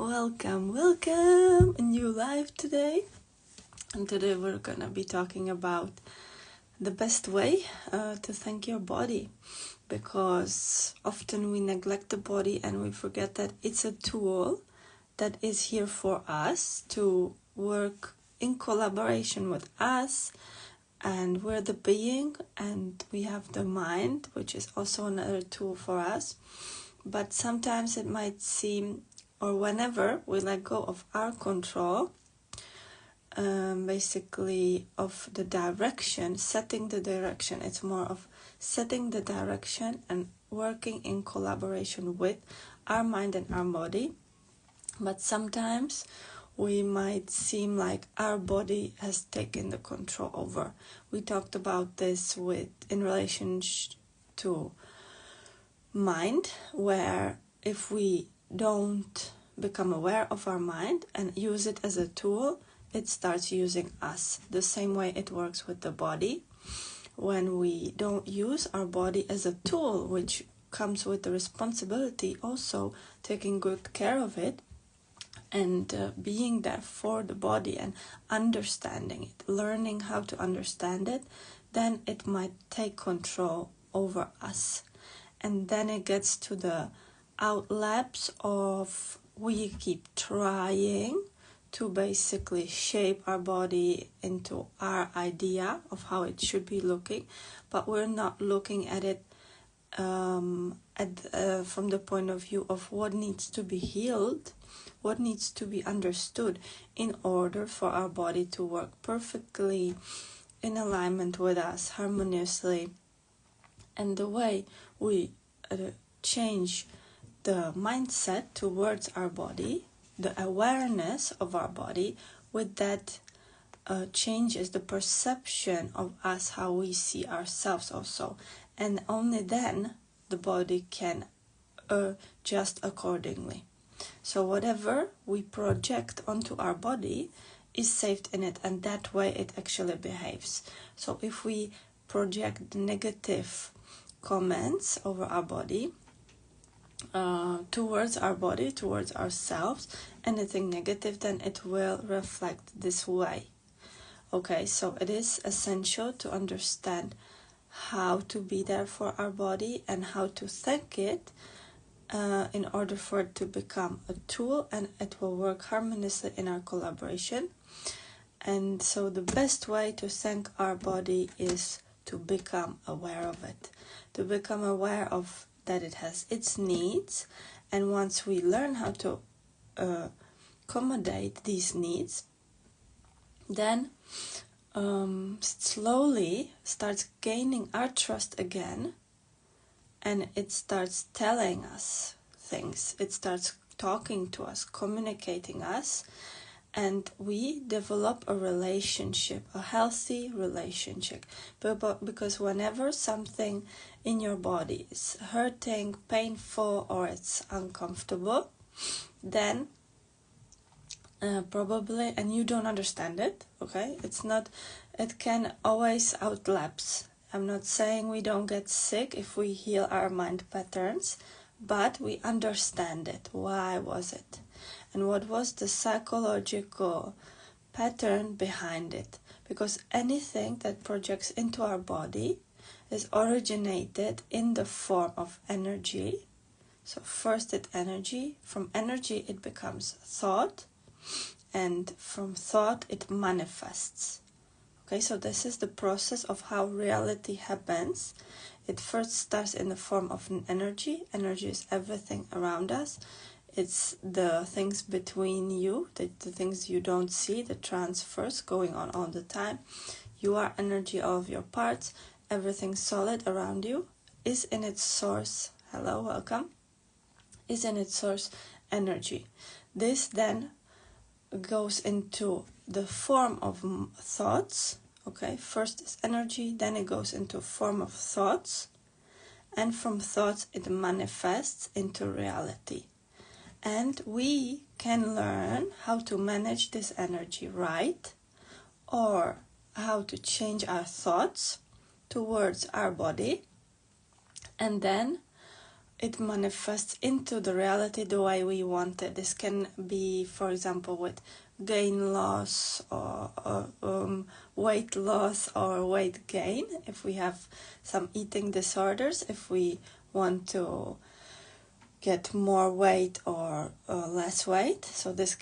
welcome, a new live today. And today we're gonna be talking about the best way to thank your body, because often we neglect the body and we forget that it's a tool that is here for us to work in collaboration with us, and we're the being and we have the mind, which is also another tool for us. But sometimes it might seem, or whenever we let go of our control, basically of the direction, setting the direction, it's more of setting the direction and working in collaboration with our mind and our body. But sometimes we might seem like our body has taken the control over. We talked about this in relation to mind, where if we don't become aware of our mind and use it as a tool, it starts using us. The same way it works with the body. When we don't use our body as a tool, which comes with the responsibility also taking good care of it and being there for the body and understanding it, learning how to understand it, then it might take control over us. And then it gets to the outlapse of we keep trying to basically shape our body into our idea of how it should be looking, but we're not looking at it from the point of view of what needs to be healed, what needs to be understood in order for our body to work perfectly in alignment with us, harmoniously. And the way we change the mindset towards our body, the awareness of our body, with that changes the perception of us, how we see ourselves also. And only then the body can adjust accordingly. So whatever we project onto our body is saved in it, and that way it actually behaves. So if we project negative comments over our body, towards ourselves, anything negative, then it will reflect this way. Okay, so it is essential to understand how to be there for our body and how to thank it in order for it to become a tool, and it will work harmoniously in our collaboration. And so the best way to thank our body is to become aware of it, to become aware of that it has its needs. And once we learn how to accommodate these needs, then slowly starts gaining our trust again, and it starts telling us things, it starts talking to us, communicating us, and we develop a relationship, a healthy relationship. Because whenever something in your body is hurting, painful, or it's uncomfortable, then probably, and you don't understand it, okay? It can always outlapse. I'm not saying we don't get sick if we heal our mind patterns, but we understand it. Why was it? And what was the psychological pattern behind it? Because anything that projects into our body is originated in the form of energy. So first it's energy. From energy it becomes thought. And from thought it manifests. Okay, so this is the process of how reality happens. It first starts in the form of an energy. Energy is everything around us. It's the things between you, the things you don't see, the transfers going on all the time. You are energy, all of your parts, everything solid around you is in its source. Hello, welcome. Is in its source energy. This then goes into the form of thoughts. Okay, first is energy, then it goes into form of thoughts, and from thoughts it manifests into reality. And we can learn how to manage this energy right, or how to change our thoughts towards our body, and then it manifests into the reality the way we want it. This can be, for example, with gain loss or weight loss or weight gain. If we have some eating disorders, if we want to get more weight or less weight. So this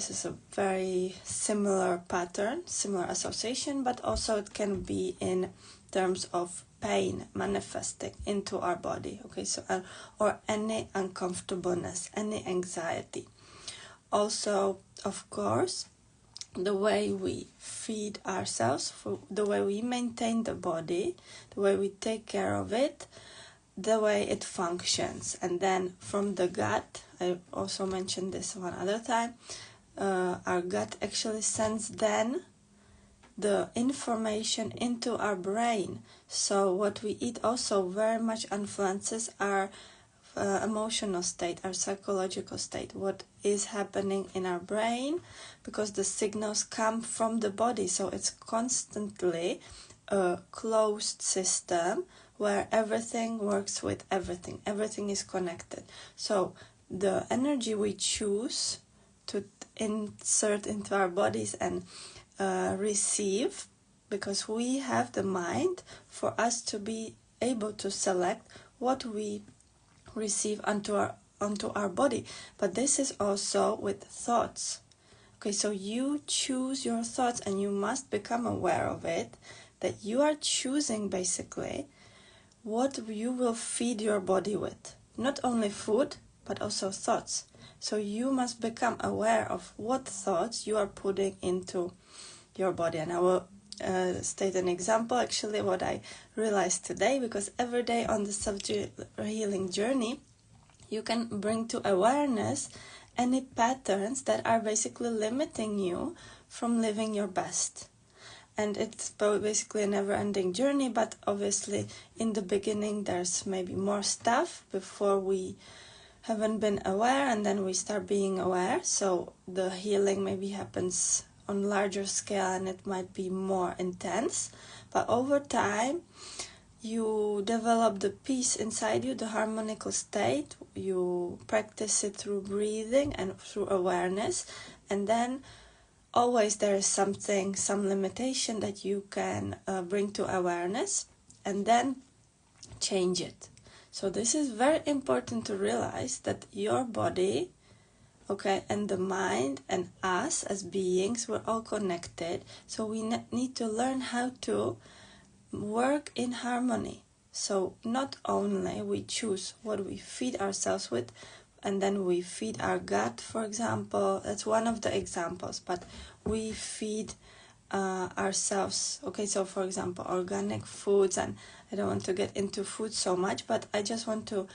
is a very similar pattern, similar association, but also it can be in terms of pain manifesting into our body. Okay, so or any uncomfortableness, any anxiety. Also, of course, the way we feed ourselves, the way we maintain the body, the way we take care of it, the way it functions. And then from the gut, I also mentioned this one other time, our gut actually sends then the information into our brain. So what we eat also very much influences our emotional state, our psychological state, what is happening in our brain, because the signals come from the body. So it's constantly a closed system where everything works with everything. Everything is connected. So the energy we choose to insert into our bodies and receive, because we have the mind for us to be able to select what we receive onto our body. But this is also with thoughts. Okay, so you choose your thoughts, and you must become aware of it, that you are choosing basically what you will feed your body with. Not only food, but also thoughts. So you must become aware of what thoughts you are putting into your body. And I will state an example, actually, what I realized today, because every day on the self-healing journey, you can bring to awareness any patterns that are basically limiting you from living your best. And it's basically a never-ending journey, but obviously in the beginning there's maybe more stuff before we haven't been aware, and then we start being aware. So the healing maybe happens on larger scale and it might be more intense. But over time, you develop the peace inside you, the harmonical state. You practice it through breathing and through awareness. And then always there is something, some limitation that you can bring to awareness and then change it. So this is very important to realize, that your body, okay, and the mind and us as beings, we're all connected. So we need to learn how to work in harmony. So not only we choose what we feed ourselves with, and then we feed our gut, for example. That's one of the examples, but we feed ourselves. Okay, so for example, organic foods, and I don't want to get into food so much, but I just want to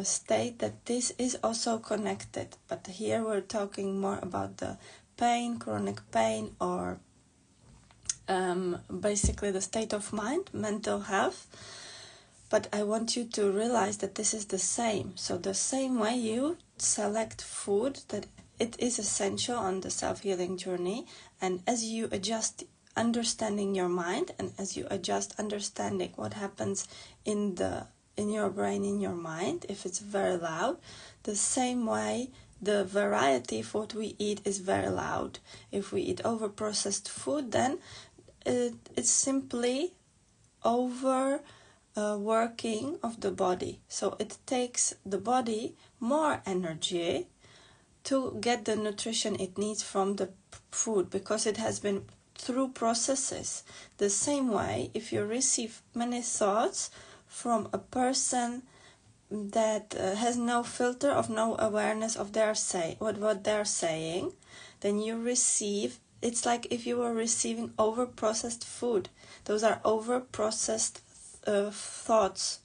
state that this is also connected. But here we're talking more about the pain, chronic pain, or basically the state of mind, mental health. But I want you to realize that this is the same. So the same way you select food, that it is essential on the self-healing journey. And as you adjust understanding your mind, and as you adjust understanding what happens in your brain, in your mind, if it's very loud, the same way the variety of what we eat is very loud. If we eat over-processed food, then it's simply working of the body. So it takes the body more energy to get the nutrition it needs from the food, because it has been through processes. The same way, if you receive many thoughts from a person that has no filter, of no awareness of what they're saying, then you receive, it's like if you were receiving over-processed food. Those are over-processed thoughts.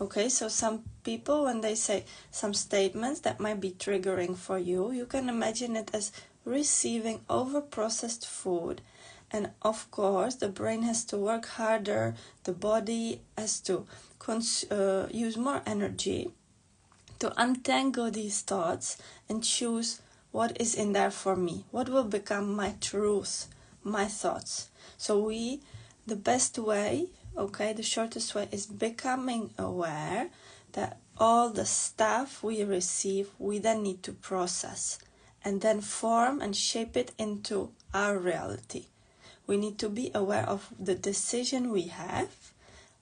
Okay, so some people, when they say some statements that might be triggering for you, you can imagine it as receiving over-processed food. And of course, the brain has to work harder, the body has to use more energy to untangle these thoughts and choose what is in there for me, what will become my truth, my thoughts. So the best way, okay, the shortest way is becoming aware that all the stuff we receive, we then need to process and then form and shape it into our reality. We need to be aware of the decision we have.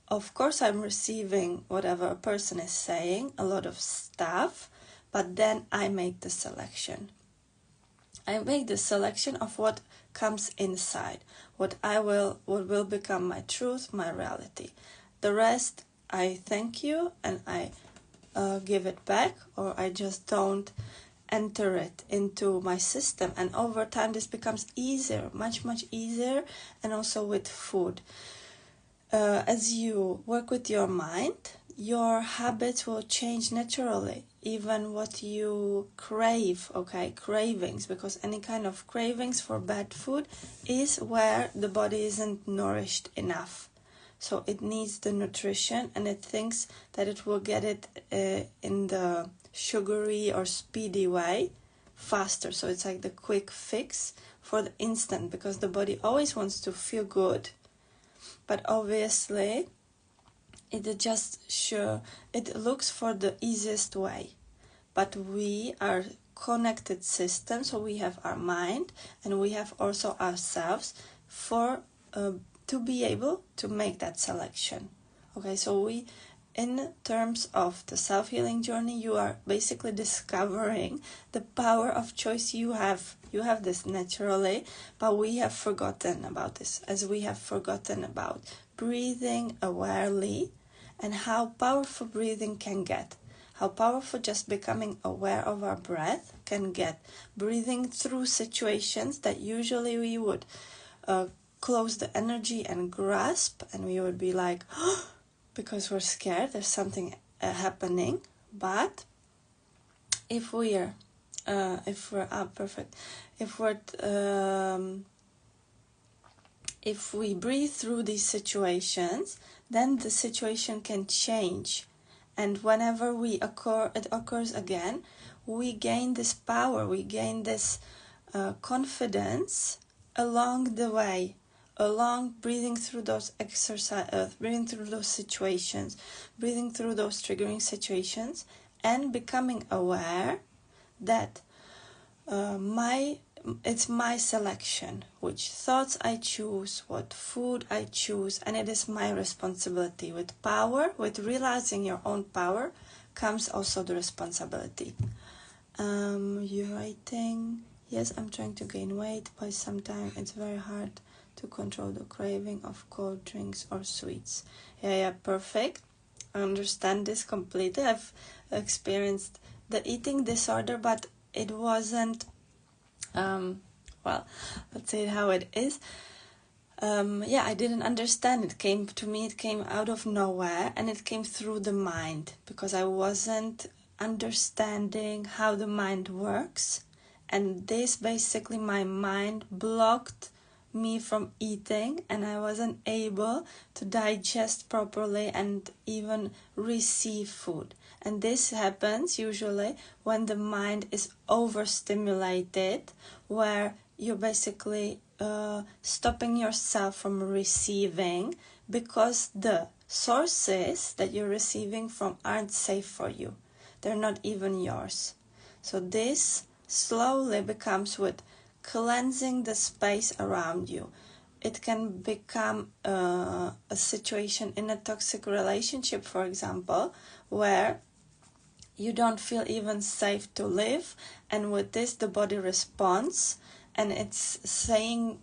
Of course, I'm receiving whatever a person is saying, a lot of stuff, but then I make the selection. I make the selection of what comes inside, what will become my truth, my reality. The rest, I thank you and I give it back, or I just don't enter it into my system. And over time this becomes easier, much easier. And also with food, as you work with your mind, your habits will change naturally. Even what you crave, cravings, because any kind of cravings for bad food is where the body isn't nourished enough. So it needs the nutrition, and it thinks that it will get it in the sugary or speedy way faster. So it's like the quick fix for the instant, because the body always wants to feel good. But obviously it looks for the easiest way. But we are connected systems, so we have our mind and we have also ourselves to be able to make that selection. Okay, so in terms of the self-healing journey, you are basically discovering the power of choice you have. You have this naturally, but we have forgotten about this, as we have forgotten about breathing awarely and how powerful breathing can get. How powerful just becoming aware of our breath can get. Breathing through situations that usually we would close the energy and grasp, and we would be like, oh, because we're scared, there's something happening. But if we breathe through these situations, then the situation can change. And whenever it occurs again, we gain this power, we gain this confidence along the way, along breathing through those breathing through those situations, breathing through those triggering situations, and becoming aware that it's my selection, which thoughts I choose, what food I choose, and it is my responsibility. With power, with realizing your own power, comes also the responsibility. You're writing, yes, I'm trying to gain weight, but sometimes it's very hard to control the craving of cold drinks or sweets. Yeah, perfect. I understand this completely. I've experienced the eating disorder, but it wasn't let's say how it is. I didn't understand. It came out of nowhere, and it came through the mind, because I wasn't understanding how the mind works. And this basically, my mind blocked me from eating, and I wasn't able to digest properly and even receive food. And this happens usually when the mind is overstimulated, where you're basically stopping yourself from receiving, because the sources that you're receiving from aren't safe for you. They're not even yours. So this slowly becomes with cleansing the space around you. It can become a situation in a toxic relationship, for example, where you don't feel even safe to live, and with this the body responds, and it's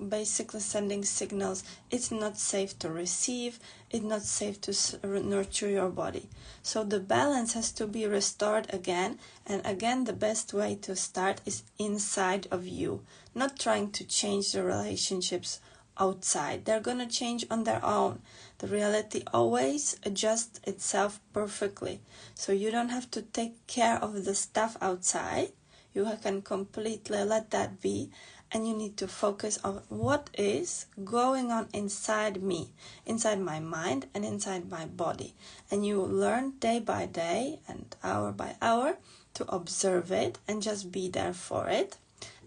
basically sending signals. It's not safe to receive, it's not safe to nurture your body. So the balance has to be restored again, and again the best way to start is inside of you, not trying to change the relationships outside. They're gonna change on their own. The reality always adjusts itself perfectly. So you don't have to take care of the stuff outside. You can completely let that be, and you need to focus on what is going on inside me, inside my mind and inside my body. And you learn day by day and hour by hour to observe it and just be there for it.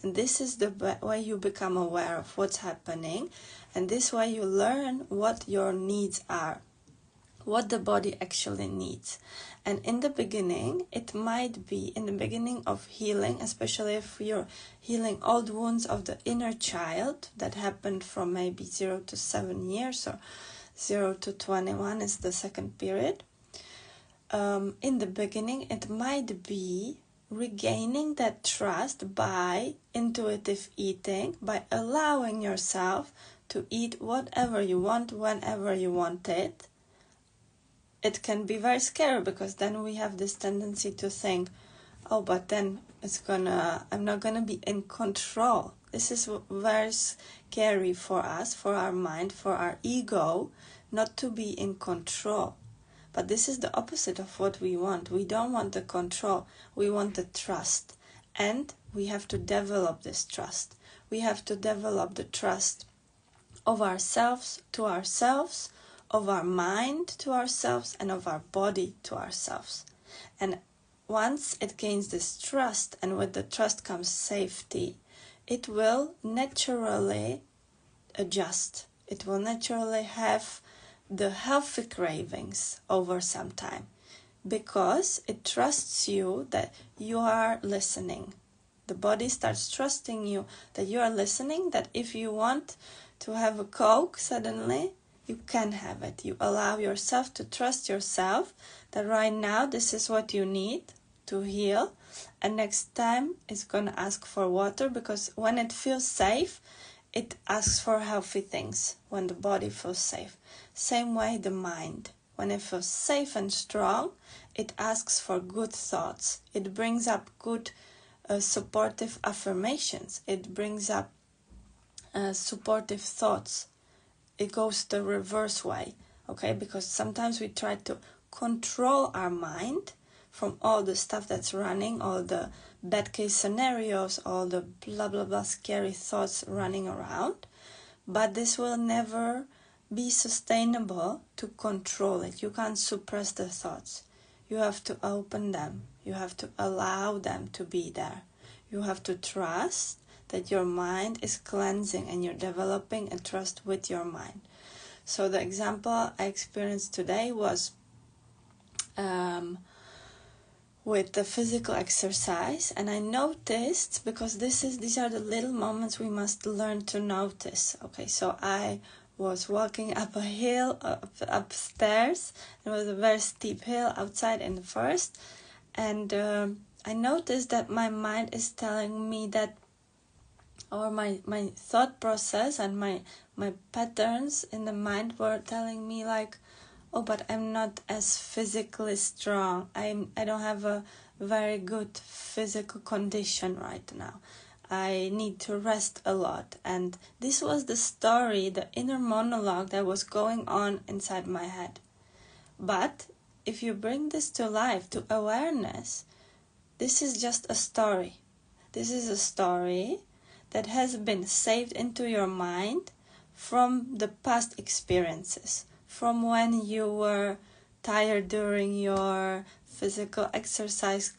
And this is the way you become aware of what's happening, and this way you learn what your needs are. what the body actually needs. And in the beginning, it might be in the beginning of healing, especially if you're healing old wounds of the inner child that happened from maybe 0 to 7 years, or 0 to 21 is the second period. In the beginning, it might be regaining that trust by intuitive eating, by allowing yourself to eat whatever you want, whenever you want it. It can be very scary, because then we have this tendency to think, oh, but then I'm not gonna be in control. This is very scary for us, for our mind, for our ego, not to be in control. But this is the opposite of what we want. We don't want the control. We want the trust. And we have to develop this trust. We have to develop the trust of ourselves to ourselves, of our mind to ourselves, and of our body to ourselves. And once it gains this trust, and with the trust comes safety, it will naturally adjust. It will naturally have the healthy cravings over some time, because it trusts you that you are listening. The body starts trusting you that you are listening, that if you want to have a Coke suddenly, you can have it. You allow yourself to trust yourself that right now this is what you need to heal, and next time it's going to ask for water, because when it feels safe, it asks for healthy things. When the body feels safe. Same way the mind. When it feels safe and strong, it asks for good thoughts. It brings up good supportive affirmations. It brings up supportive thoughts. It goes the reverse way, okay? Because sometimes we try to control our mind from all the stuff that's running, all the bad case scenarios, all the blah blah blah scary thoughts running around. But this will never be sustainable to control it. You can't suppress the thoughts. You have to open them. You have to allow them to be there. You have to trust that your mind is cleansing, and you're developing a trust with your mind. So the example I experienced today was with the physical exercise, and I noticed, because these are the little moments we must learn to notice. Okay, so I was walking up a hill, upstairs. It was a very steep hill outside in the forest, and I noticed that my mind is telling me that, or my thought process and my patterns in the mind were telling me like, oh, but I'm not as physically strong. I don't have a very good physical condition right now. I need to rest a lot. And this was the story, the inner monologue that was going on inside my head. But if you bring this to life, to awareness, this is just a story. This is a story that has been saved into your mind from the past experiences, from when you were tired during your physical exercise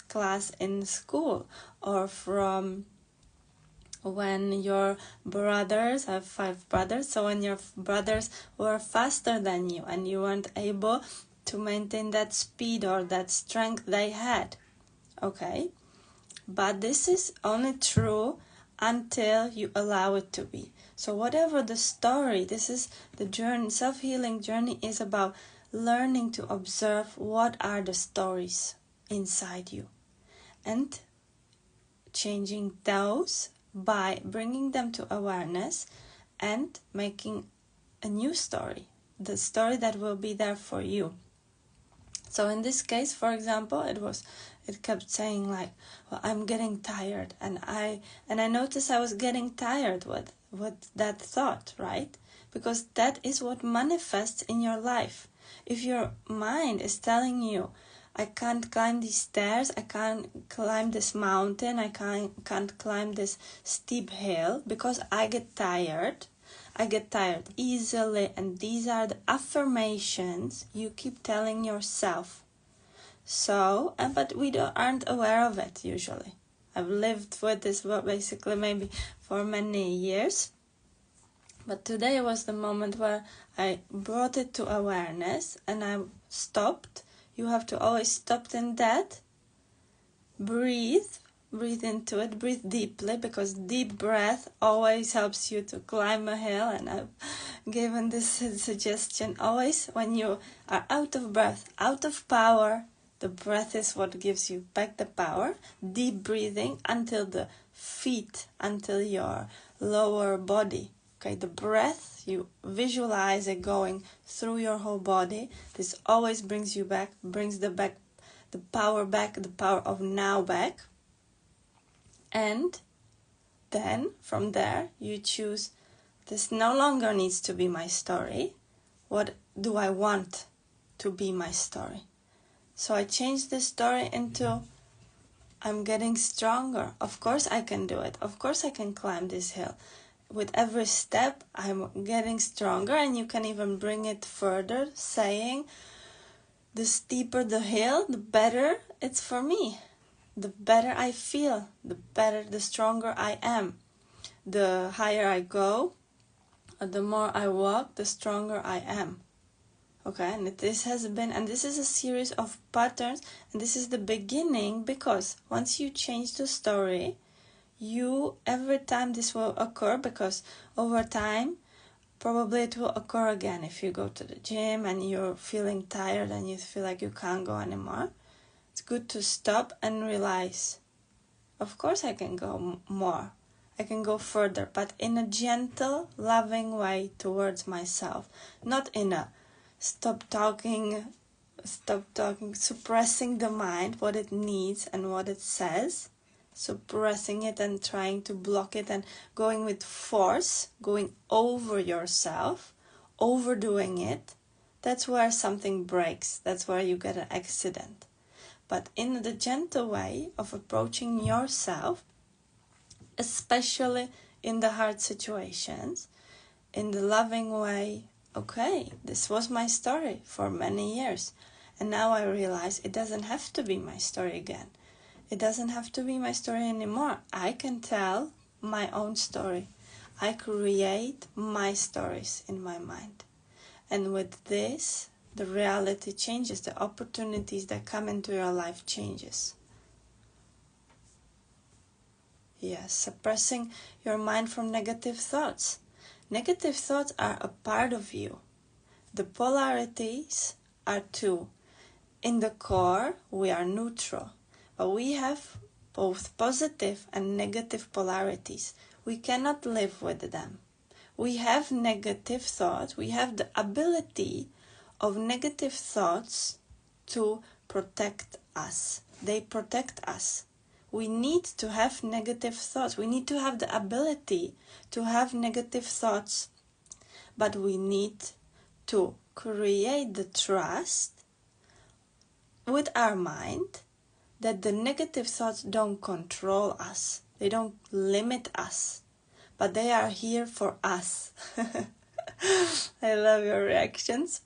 class in school, or from when your brothers, I have 5 brothers, so when your brothers were faster than you and you weren't able to maintain that speed or that strength they had. Okay? But this is only true until you allow it to be. So whatever the story, this is the journey, self-healing journey is about learning to observe what are the stories inside you and changing those by bringing them to awareness and making a new story, the story that will be there for you. So in this case, for example, it kept saying like, well, I'm getting tired, and I noticed I was getting tired with that thought, right? Because that is what manifests in your life. If your mind is telling you, I can't climb these stairs, I can't climb this mountain, I can't climb this steep hill because I get tired easily, and these are the affirmations you keep telling yourself. So, but we aren't aware of it usually. I've lived with this basically maybe for many years, But today was the moment where I brought it to awareness and I stopped. You have to always stop in that. Breathe into it, breathe deeply, because deep breath always helps you to climb a hill. And I've given this suggestion always: when you are out of breath, out of power, the breath is what gives you back the power. Deep breathing until the feet, until your lower body. Okay, the breath, you visualize it going through your whole body. This always brings you back, brings the power back, the power of now back. And then from there you choose, this no longer needs to be my story. What do I want to be my story? So I changed the story into, I'm getting stronger. Of course I can do it. Of course I can climb this hill. With every step I'm getting stronger. And you can even bring it further, saying, the steeper the hill, the better it's for me. The better I feel, the stronger I am. The higher I go, the more I walk, the stronger I am. Okay, and this is a series of patterns, and this is the beginning, because once you change the story, every time this will occur, because over time, probably it will occur again. If you go to the gym and you're feeling tired and you feel like you can't go anymore, it's good to stop and realize, of course I can go more. I can go further, but in a gentle, loving way towards myself. Not in a stop talking, suppressing the mind, what it needs and what it says. Suppressing it and trying to block it and going with force, going over yourself, overdoing it. That's where something breaks. That's where you get an accident. But in the gentle way of approaching yourself, especially in the hard situations, in the loving way, okay, this was my story for many years. And now I realize it doesn't have to be my story again. It doesn't have to be my story anymore. I can tell my own story. I create my stories in my mind. And with this, the reality changes. The opportunities that come into your life changes. Yes, suppressing your mind from negative thoughts. Negative thoughts are a part of you. The polarities are two. In the core, we are neutral. But we have both positive and negative polarities. We cannot live with them. We have negative thoughts. We have the ability of negative thoughts to protect us. They protect us. We need to have negative thoughts. We need to have the ability to have negative thoughts. But we need to create the trust with our mind that the negative thoughts don't control us. They don't limit us. But they are here for us. I love your reactions.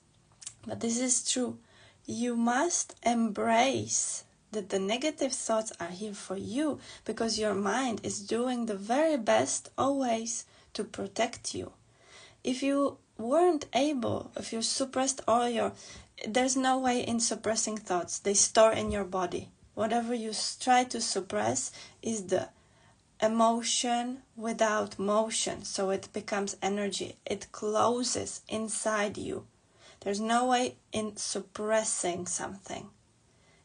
But this is true. You must embrace that the negative thoughts are here for you, because your mind is doing the very best always to protect you. If you weren't able, if you suppressed there's no way in suppressing thoughts. They store in your body. Whatever you try to suppress is the emotion without motion, so it becomes energy. It closes inside you. There's no way in suppressing something.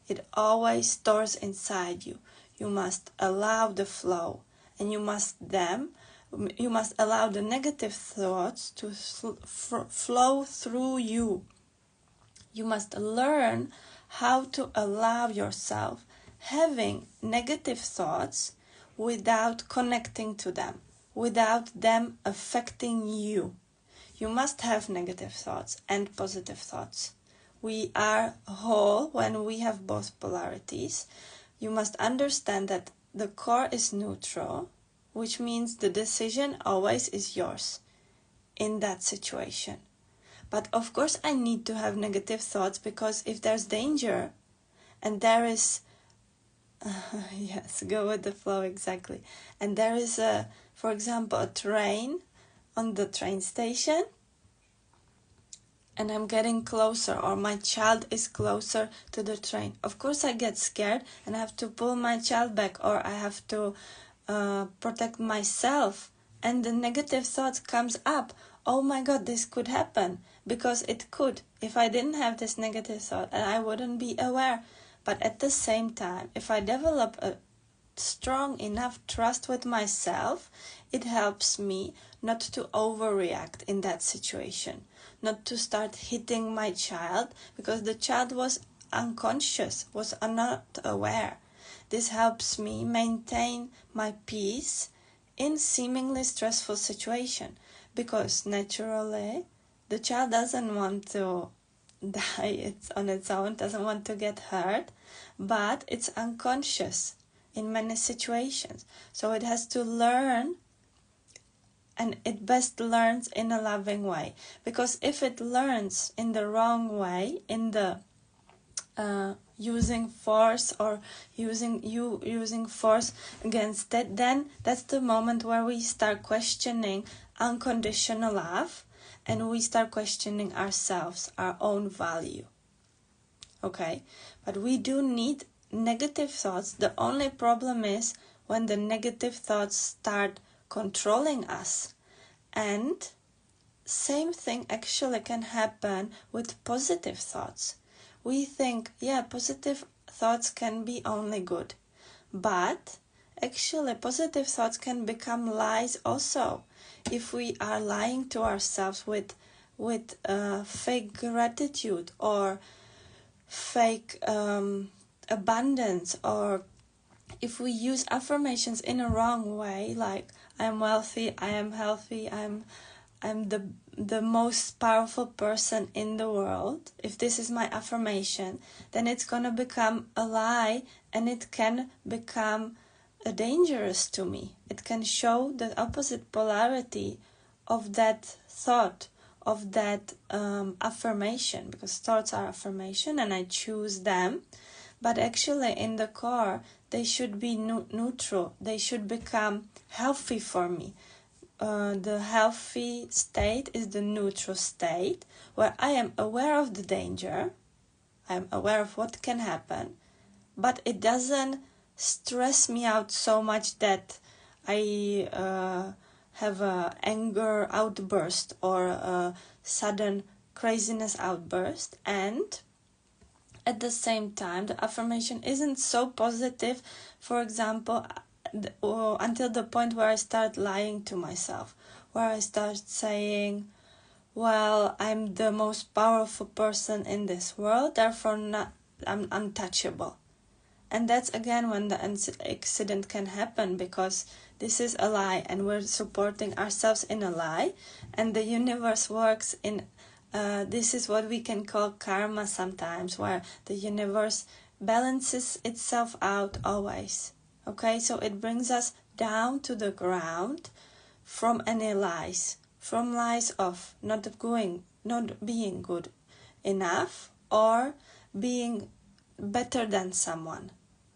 It always stores inside you. You must allow the flow, and you must allow the negative thoughts to flow through you. You must learn how to allow yourself having negative thoughts without connecting to them, without them affecting you. You must have negative thoughts and positive thoughts. We are whole when we have both polarities. You must understand that the core is neutral, which means the decision always is yours in that situation. But of course I need to have negative thoughts, because if there's danger and there is yes, go with the flow, exactly. And there is for example, a train on the train station and I'm getting closer, or my child is closer to the train. Of course I get scared and I have to pull my child back, or I have to protect myself, and the negative thought comes up. Oh my God, this could happen, because it could. If I didn't have this negative thought, and I wouldn't be aware. But at the same time, if I develop a strong enough trust with myself, it helps me not to overreact in that situation, not to start hitting my child, because the child was unconscious, was not aware. This helps me maintain my peace in seemingly stressful situation, because naturally the child doesn't want to die on its own, doesn't want to get hurt, but it's unconscious in many situations. So it has to learn, and it best learns in a loving way. Because if it learns in the wrong way, in the using force, or using force against it, then that's the moment where we start questioning unconditional love, and we start questioning ourselves, our own value. Okay, but we do need negative thoughts. The only problem is when the negative thoughts start controlling us. And same thing actually can happen with positive thoughts. We think, yeah, positive thoughts can be only good, but actually positive thoughts can become lies also. If we are lying to ourselves with fake gratitude, or fake abundance, or if we use affirmations in a wrong way, like I am wealthy, I am healthy, I'm the most powerful person in the world. If this is my affirmation, then it's gonna become a lie, and it can become dangerous to me. It can show the opposite polarity of that thought, of that affirmation, because thoughts are affirmation and I choose them, but actually in the core they should be neutral. They should become healthy for me. The healthy state is the neutral state, where I am aware of the danger, I am aware of what can happen, but it doesn't stress me out so much that I have a anger outburst, or a sudden craziness outburst. And at the same time, the affirmation isn't so positive, for example, until the point where I start lying to myself, where I start saying, well, I'm the most powerful person in this world, therefore I'm untouchable. And that's again when the accident can happen, because this is a lie and we're supporting ourselves in a lie. And the universe works in, this is what we can call karma sometimes, where the universe balances itself out always. Okay, so it brings us down to the ground from any lies, from lies of not being good enough, or being better than someone.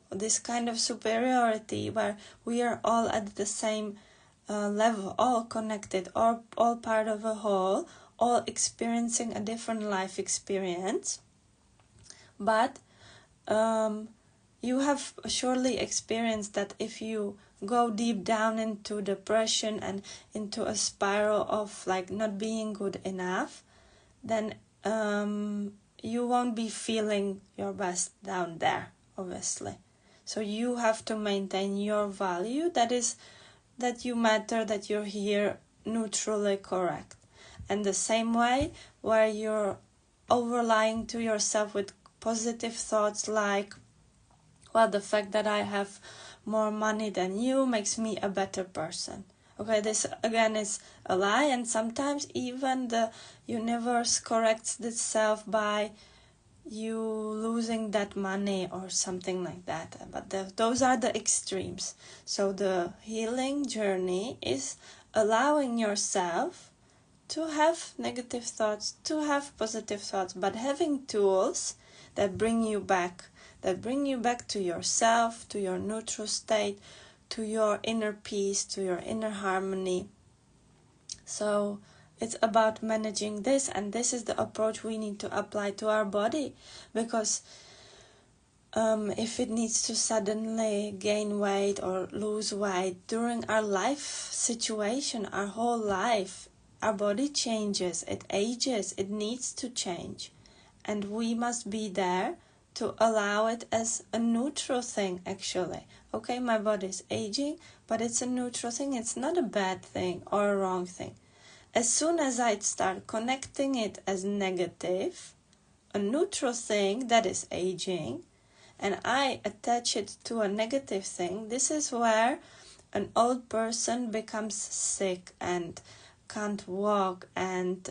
This kind of superiority where we are all at the same level, all connected, or all part of a whole, all experiencing a different life experience. But you have surely experienced that if you go deep down into depression and into a spiral of like not being good enough, then you won't be feeling your best down there, obviously. So you have to maintain your value, that is, that you matter, that you're here neutrally correct. And the same way where you're overlying to yourself with positive thoughts like, well, the fact that I have more money than you makes me a better person. Okay, this again is a lie, and sometimes even the universe corrects itself by you losing that money or something like that. But those are the extremes. So the healing journey is allowing yourself to have negative thoughts, to have positive thoughts, but having tools that bring you back to yourself, to your neutral state, to your inner peace, to your inner harmony, So it's about managing this, and this is the approach we need to apply to our body, because if it needs to suddenly gain weight or lose weight during our life situation, our whole life, our body changes, it ages, it needs to change. And we must be there to allow it as a neutral thing, actually. Okay, my body is aging, but it's a neutral thing. It's not a bad thing or a wrong thing. As soon as I start connecting it as negative, a neutral thing that is aging, and I attach it to a negative thing, this is where an old person becomes sick and can't walk and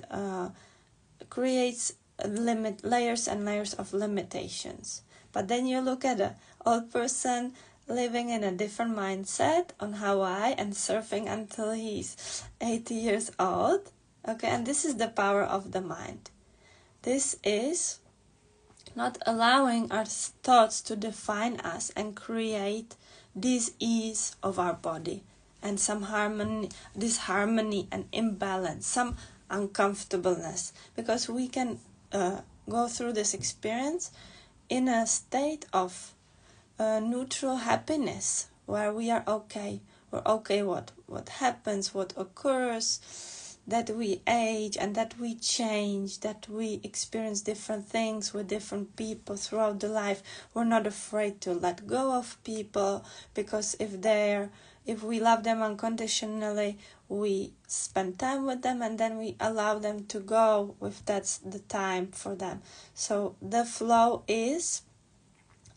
creates layers and layers of limitations. But then you look at an old person living in a different mindset on Hawaii and surfing until he's 80 years old. Okay, and this is the power of the mind. This is not allowing our thoughts to define us and create this ease of our body and some disharmony and imbalance, some uncomfortableness, because we can go through this experience in a state of neutral happiness, where we are okay. We're okay what happens, what occurs, that we age and that we change, that we experience different things with different people throughout the life. We're not afraid to let go of people, because if we love them unconditionally, we spend time with them and then we allow them to go if that's the time for them. So the flow is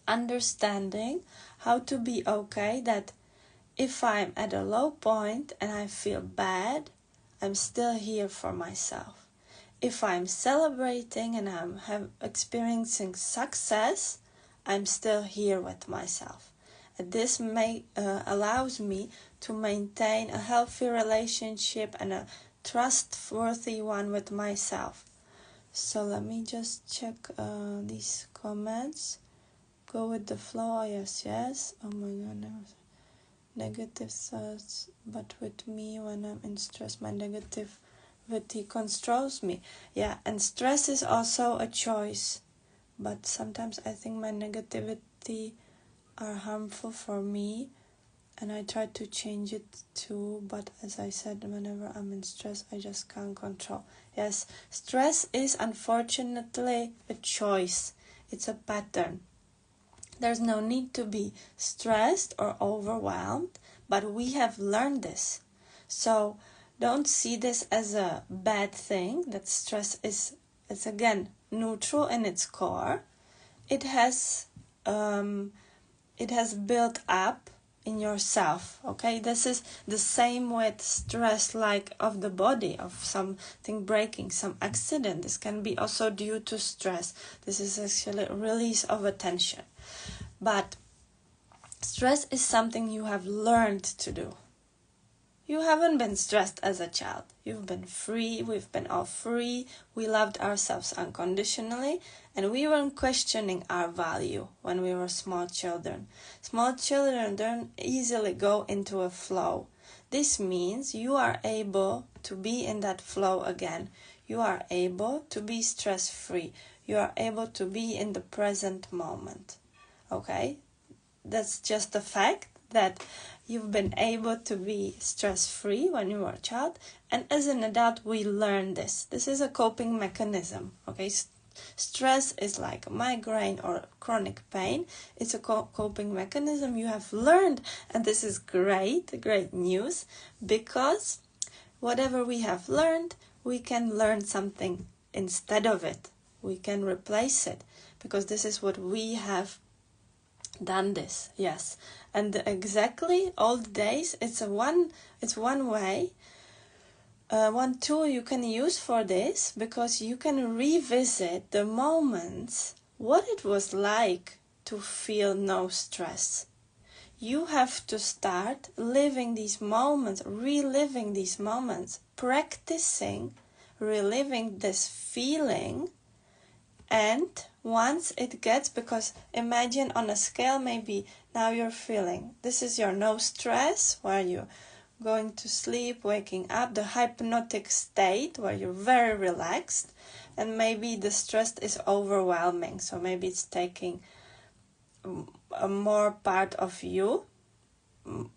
understanding how to be okay, that if I'm at a low point and I feel bad, I'm still here for myself. If I'm celebrating and I'm experiencing success, I'm still here with myself. And this allows me to maintain a healthy relationship and a trustworthy one with myself. So let me just check these comments. Go with the flow. Yes. Oh my God. Negative thoughts, but with me when I'm in stress, my negativity controls me. Yeah, and stress is also a choice, but sometimes I think my negativity are harmful for me, and I try to change it too, but as I said, whenever I'm in stress, I just can't control. Yes, stress is unfortunately a choice. It's a pattern. There's no need to be stressed or overwhelmed, but we have learned this. So don't see this as a bad thing, that stress is again neutral in its core. It has built up in yourself, okay? This is the same with stress, like of the body, of something breaking, some accident. This can be also due to stress. This is actually a release of attention. But stress is something you have learned to do. You haven't been stressed as a child. You've been free. We've been all free. We loved ourselves unconditionally, and we weren't questioning our value when we were small children. Small children don't easily go into a flow. This means you are able to be in that flow again. You are able to be stress-free. You are able to be in the present moment. Okay? That's just a fact that you've been able to be stress-free when you were a child, and as an adult we learn this. This is a coping mechanism, okay? Stress is like a migraine or chronic pain. It's a coping mechanism you have learned, and this is great news, because whatever we have learned, we can learn something instead of it. We can replace it, because this is what we have done this, yes. And exactly old days, it's one way, one tool you can use for this, because you can revisit the moments, what it was like to feel no stress. You have to start living these moments, reliving these moments, practicing reliving this feeling. And once it gets, because imagine on a scale, maybe now you're feeling, this is your no stress, where you going to sleep, waking up, the hypnotic state where you're very relaxed, and maybe the stress is overwhelming, so maybe it's taking a more part of you.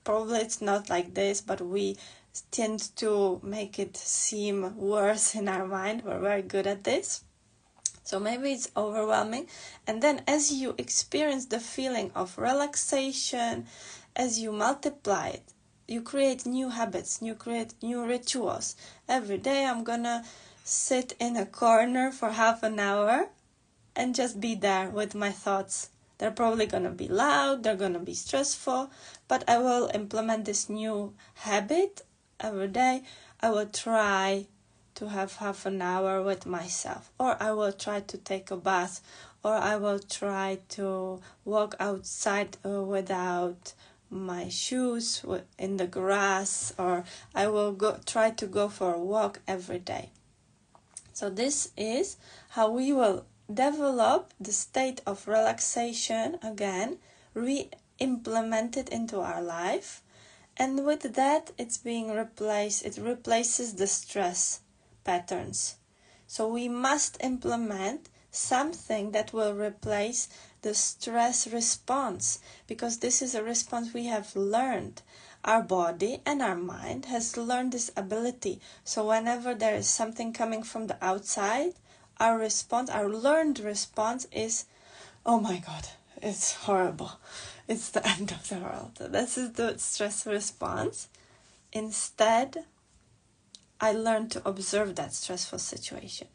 Probably it's not like this, but we tend to make it seem worse in our mind. We're very good at this. So maybe it's overwhelming. And then as you experience the feeling of relaxation, as you multiply it, you create new habits, you create new rituals. Every day I'm gonna sit in a corner for half an hour and just be there with my thoughts. They're probably gonna be loud, they're gonna be stressful, but I will implement this new habit every day. I will try to have half an hour with myself, or I will try to take a bath, or I will try to walk outside without my shoes in the grass, or I will try to go for a walk every day. So this is how we will develop the state of relaxation again, re-implement it into our life, and with that it's being replaced, it replaces the stress patterns. So we must implement something that will replace the stress response, because this is a response we have learned. Our body and our mind has learned this ability. So whenever there is something coming from the outside, our response, our learned response is, oh my God, it's horrible. It's the end of the world. This is the stress response. Instead, I learned to observe that stressful situation.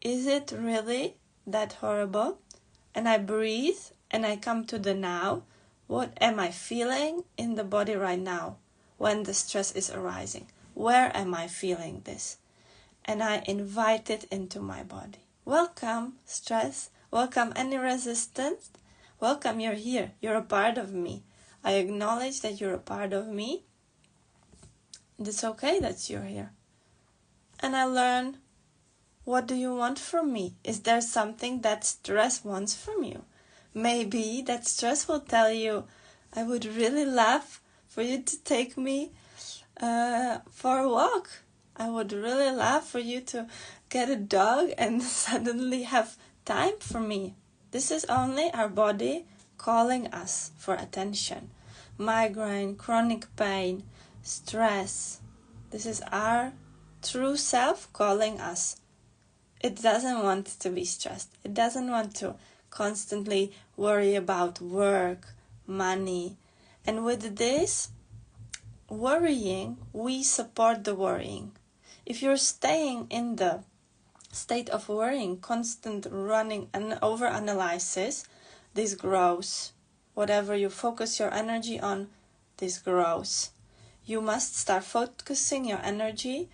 Is it really that horrible? And I breathe and I come to the now. What am I feeling in the body right now when the stress is arising? Where am I feeling this? And I invite it into my body. Welcome, stress. Welcome, any resistance. Welcome, you're here. You're a part of me. I acknowledge that you're a part of me. And it's okay that you're here. And I learn, what do you want from me? Is there something that stress wants from you? Maybe that stress will tell you, I would really love for you to take me for a walk. I would really love for you to get a dog and suddenly have time for me. This is only our body calling us for attention. Migraine, chronic pain, stress. This is our true self calling us. It doesn't want to be stressed. It doesn't want to constantly worry about work, money. And with this worrying, we support the worrying. If you're staying in the state of worrying, constant running and over-analysis, this grows. Whatever you focus your energy on, this grows. You must start focusing your energy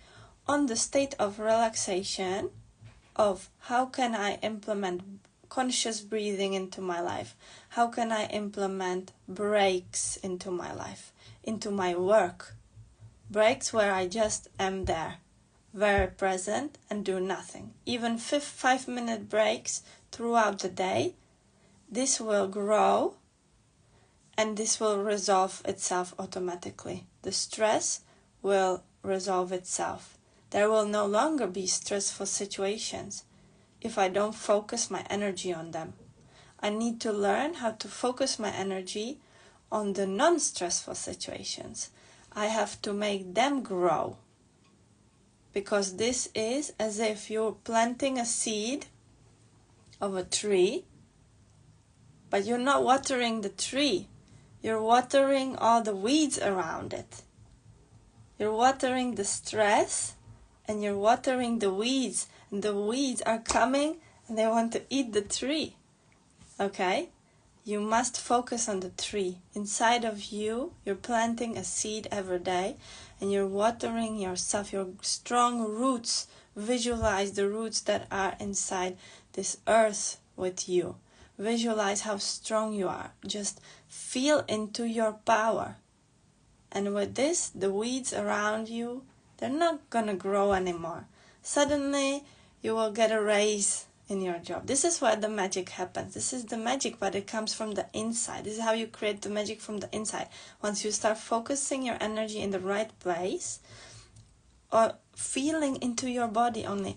on the state of relaxation, of how can I implement conscious breathing into my life? How can I implement breaks into my life, into my work? Breaks where I just am there, very present and do nothing. Even 5-minute breaks throughout the day. This will grow and this will resolve itself automatically. The stress will resolve itself. There will no longer be stressful situations if I don't focus my energy on them. I need to learn how to focus my energy on the non-stressful situations. I have to make them grow. Because this is as if you're planting a seed of a tree, but you're not watering the tree. You're watering all the weeds around it. You're watering the stress and you're watering the weeds. And the weeds are coming and they want to eat the tree. Okay? You must focus on the tree. Inside of you, you're planting a seed every day and you're watering yourself, your strong roots. Visualize the roots that are inside this earth with you. Visualize how strong you are. Just feel into your power. And with this, the weeds around you, they're not gonna grow anymore. Suddenly, you will get a raise in your job. This is where the magic happens. This is the magic, but it comes from the inside. This is how you create the magic from the inside. Once you start focusing your energy in the right place, or feeling into your body only.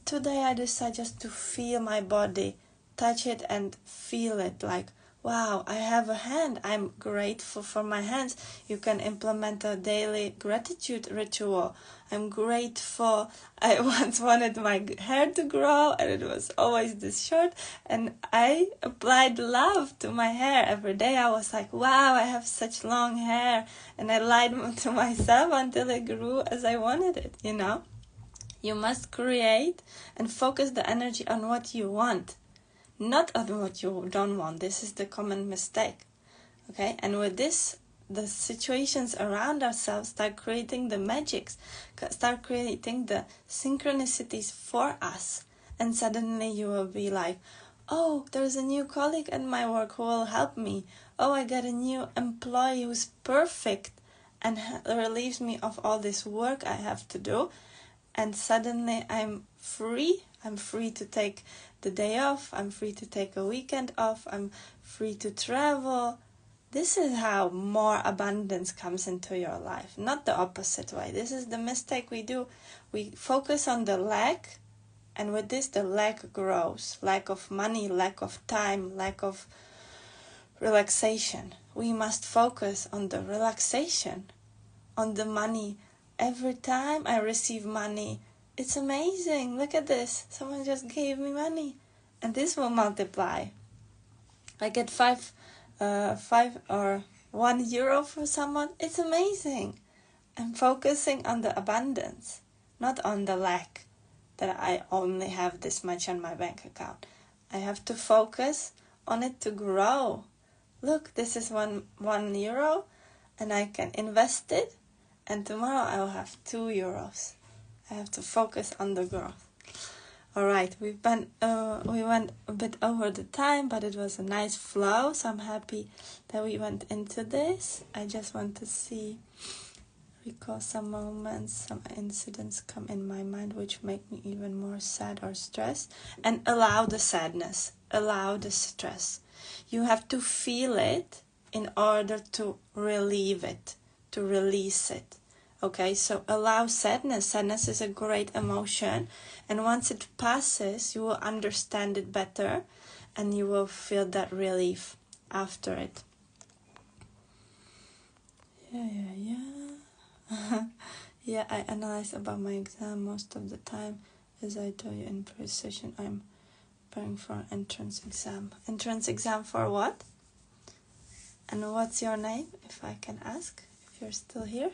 Today I decide just to feel my body, touch it and feel it, like, wow, I have a hand, I'm grateful for my hands. You can implement a daily gratitude ritual. I'm grateful. I once wanted my hair to grow and it was always this short, and I applied love to my hair every day. I was like, wow, I have such long hair, and I lied to myself until it grew as I wanted it, you know. You must create and focus the energy on what you want, not on what you don't want. This is the common mistake. Okay, and with this, the situations around ourselves start creating the magics, start creating the synchronicities for us. And suddenly you will be like, oh, there's a new colleague at my work who will help me. Oh, I got a new employee who's perfect and relieves me of all this work I have to do. And suddenly I'm free. I'm free to take the day off. I'm free to take a weekend off. I'm free to travel. This is how more abundance comes into your life, not the opposite way. This is the mistake we do. We focus on the lack, and with this the lack grows. Lack of money, lack of time, lack of relaxation. We must focus on the relaxation, on the money. Every time I receive money, it's amazing. Look at this. Someone just gave me money. And this will multiply. I get 5 or €1 for someone. It's amazing. I'm focusing on the abundance, not on the lack, that I only have this much on my bank account. I have to focus on it to grow. Look, this is €1, and I can invest it. And tomorrow I will have €2. I have to focus on the growth. All right, we went a bit over the time, but it was a nice flow. So I'm happy that we went into this. I just want to recall some moments, some incidents come in my mind which make me even more sad or stressed, and allow the sadness, allow the stress. You have to feel it in order to relieve it, to release it. Okay, so allow sadness. Sadness is a great emotion, and once it passes, you will understand it better, and you will feel that relief after it. Yeah, I analyze about my exam most of the time. As I told you in previous session, I'm preparing for an entrance exam. Entrance exam for what? And what's your name, if I can ask, if you're still here?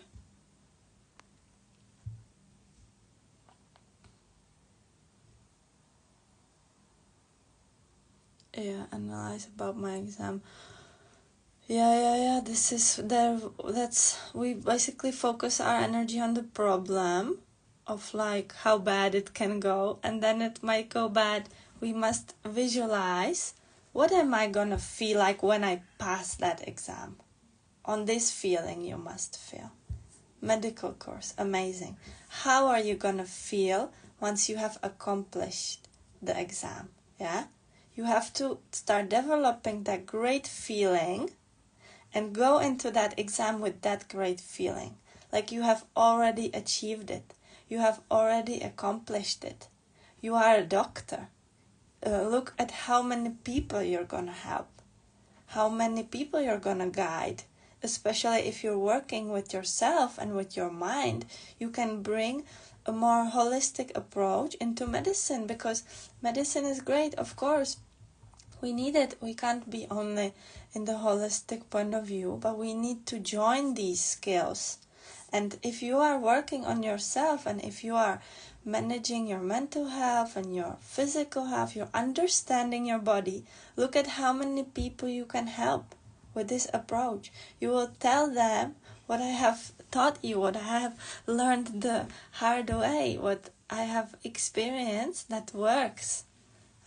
Yeah, analyze about my exam. Yeah. This is there. We basically focus our energy on the problem of like how bad it can go, and then it might go bad. We must visualize, what am I gonna feel like when I pass that exam? On this feeling you must feel. Medical course, amazing. How are you gonna feel once you have accomplished the exam? Yeah. You have to start developing that great feeling and go into that exam with that great feeling. Like you have already achieved it. You have already accomplished it. You are a doctor. Look at how many people you're going to help. How many people you're going to guide. Especially if you're working with yourself and with your mind, you can bring a more holistic approach into medicine, because medicine is great, of course. We need it. We can't be only in the holistic point of view, but we need to join these skills. And if you are working on yourself, and if you are managing your mental health and your physical health, you're understanding your body, look at how many people you can help with this approach. You will tell them what I have taught you, what I have learned the hard way, what I have experienced that works.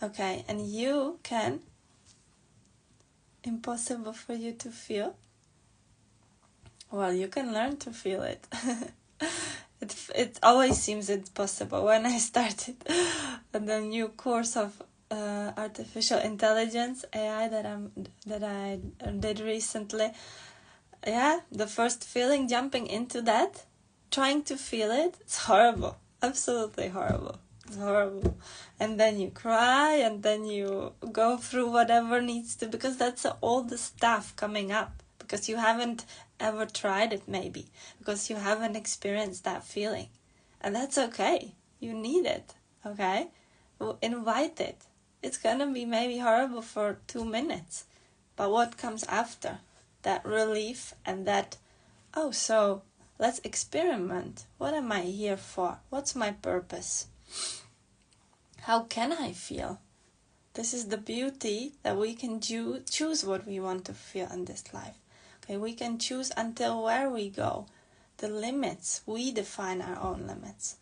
Okay, and you can, impossible for you to feel, well, you can learn to feel it. it always seems impossible. When I started the new course of artificial intelligence, AI, that I did recently, the first feeling, jumping into that, trying to feel it, it's horrible. Absolutely horrible. It's horrible. And then you cry, and then you go through whatever needs to, because that's all the stuff coming up, because you haven't ever tried it, maybe because you haven't experienced that feeling, and that's okay. You need it. Okay, invite it. It's gonna be maybe horrible for 2 minutes, but what comes after? That relief, and that, oh, so let's experiment. What am I here for? What's my purpose? How can I feel? This is the beauty, that we can choose what we want to feel in this life. Okay, we can choose until where we go. The limits, we define our own limits.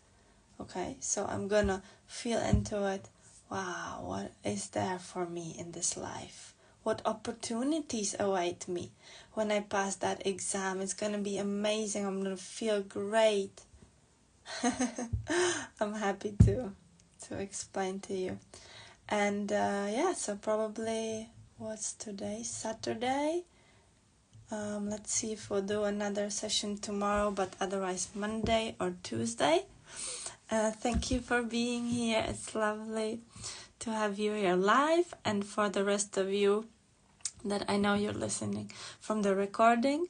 Okay, so I'm gonna feel into it. Wow, what is there for me in this life? What opportunities await me when I pass that exam? It's gonna be amazing. I'm gonna feel great. I'm happy to explain to you. And so probably, what's today? Saturday. Let's see if we'll do another session tomorrow, but otherwise Monday or Tuesday. Thank you for being here. It's lovely to have you here live, and for the rest of you that I know you're listening from the recording,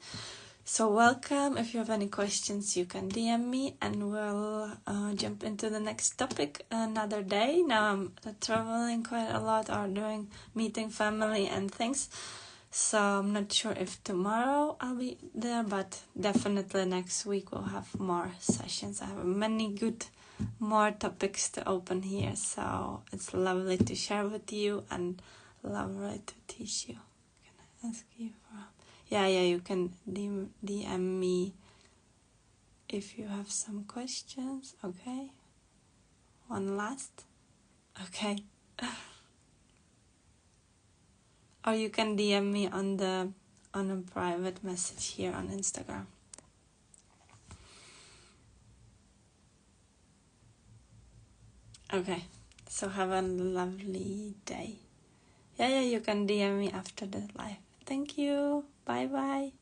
so welcome. If you have any questions, you can DM me, and we'll jump into the next topic another day. Now I'm traveling quite a lot, or meeting family and things, so I'm not sure if tomorrow I'll be there, but definitely next week we'll have more sessions. I have many good more topics to open here, so it's lovely to share with you and lovely to teach you. Can I ask you for help? Yeah, you can DM me if you have some questions. Okay, one last. Okay. Or you can DM me on a private message here on Instagram. Okay, so have a lovely day. Yeah, you can DM me after the live. Thank you. Bye.